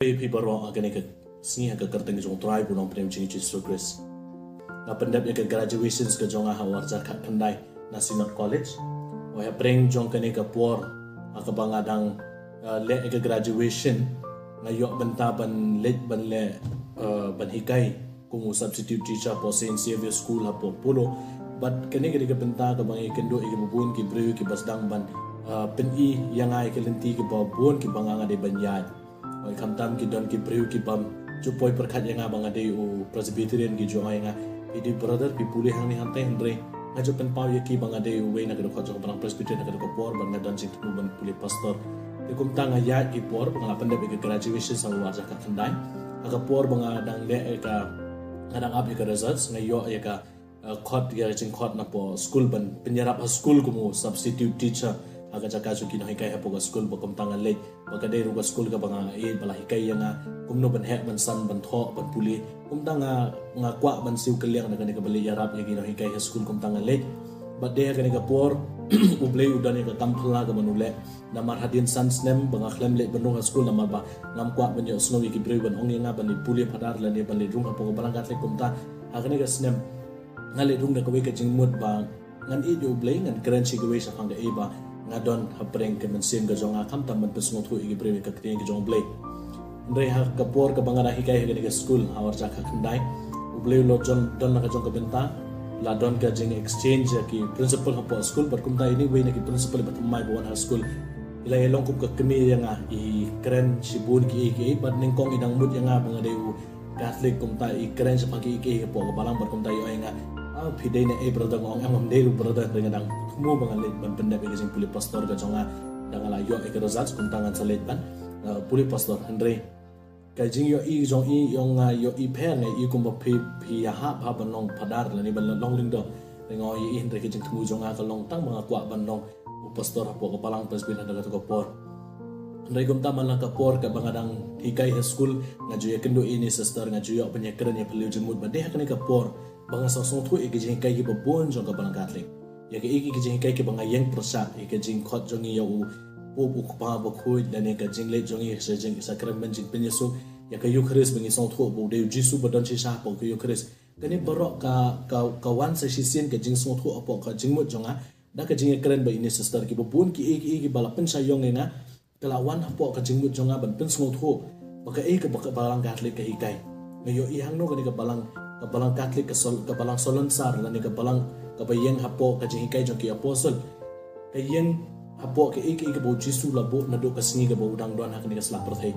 People agak ni sini agak kerteng jong try punong penem jing Jesus Christ. Na pendap ya ke graduations ke jong aha warja kat kendai na Synod College. Wah bring jong kene ke por aka bangadang le ke graduation ngayok benta ban let ban le ban hikai kumu substitute teacher po Saint Xavier School hapo pulo but kene ke benta ke bangai kendo ke bubun ki breu ki basdang ban pen i yang ai ke lenti ke babun ki banganga de banyai. Oi kamtam ki don ki breu ki bam chupoi perkhat yang abang ade u Presbyterian ki jo ai nga idi brother pi pulih hang ni hantai hendre ngajo pen pau yaki bang ade u we na ke ko jo bang Presbyterian na ke ko por bang dan sing tu ban pulih pastor di kum tang ayat ki por pengalapan de ke graduation sa warja ka tandai aga por bang adang le ka adang ab ke results ngayo ya ka khot ya jing khot na po school ban penyerap school kumu substitute teacher aga jaka ju kino hikai hapo ga school ba kum tang le baga de ru ga school ga bang e bala hikai yang kumno ban he ban san ban tho ban puli kum tang nga kwa ban siu keliang na ka bali yarap ya kino hikai school kum tang le but de ka por ublei udan ka tampla ga manule namar hadin san snem bang akhlem le banu school namar ba ngam kwa ban yo snowi ki breu ban ong nga ban li puli phadar la ne ban li rung hapo ga balangat le kum ta agane ga snem ngale rung da ka we ka jingmut ba ngan i jo ublei ngan kren chi ga we sa phang da e ba ngadon hapreng ke mensin ke jonga kam tam ben pesngot hu igi brewe ka kting ke jong blay ndre ha kapor ka bangara hikai ke school awar jak khandai ublay lo jon don ka jong ka benta la don ka jing exchange ki principal hapo school but kum ta ini we na ki principal bat mai bon ha school ila elong kup ka kemi yang i kren sibun ki but ning kong idang mut yang bangade u Catholic kum ta i kren sa pagi ki po ka balang but kum ta yo nga pidai na brother ngong amam dei brother dengan dang mo bangalit ban penda be sing puli pastor ka jonga dangala yo e results kum tangan salet ban puli pastor andre ka jing yo i jong i yong yo i phe ngai i kum ba phi ha ba ban long phadar la ni ban long ling do ngo i andre ke jing thu jonga ka long tang mga kwa ban long pastor hapo ka palang presbyterian daga ko por andre kum ta man ka por ka bangadang hikai school ngaju ya kendo ini sister ngaju yo penyekren ya pelu jemut ba deh ka por banga song thu e jing kai ki babon jong ka balang Catholic ya ke iki jing kai ki banga yang prasad e ke jing khot jong ya u bu pa ba khu la ne ka jing le jong ye se jing sacrament jing penyesu ya ka Eucharist bangi song thu bu de Jisu badon chi sha po ke Eucharist kani barok ka wan sa shisien ke jing song thu apo ka jing mut jonga da ka jing kren ba ini sister ki babon ki iki bala pen sa yong nga kala wan apo ka jing mut jonga ban pen song thu baka e ka balang Catholic ka hikai ngayo i hang no ka balang Catholic ka balang solonsar la ni ka balang ka bayeng hapo ka jing hikai jong ki apostle ka yeng hapo ka iki bo Jisu la bo na do ka singi ka bo udang don ha ka ni ka slap perthai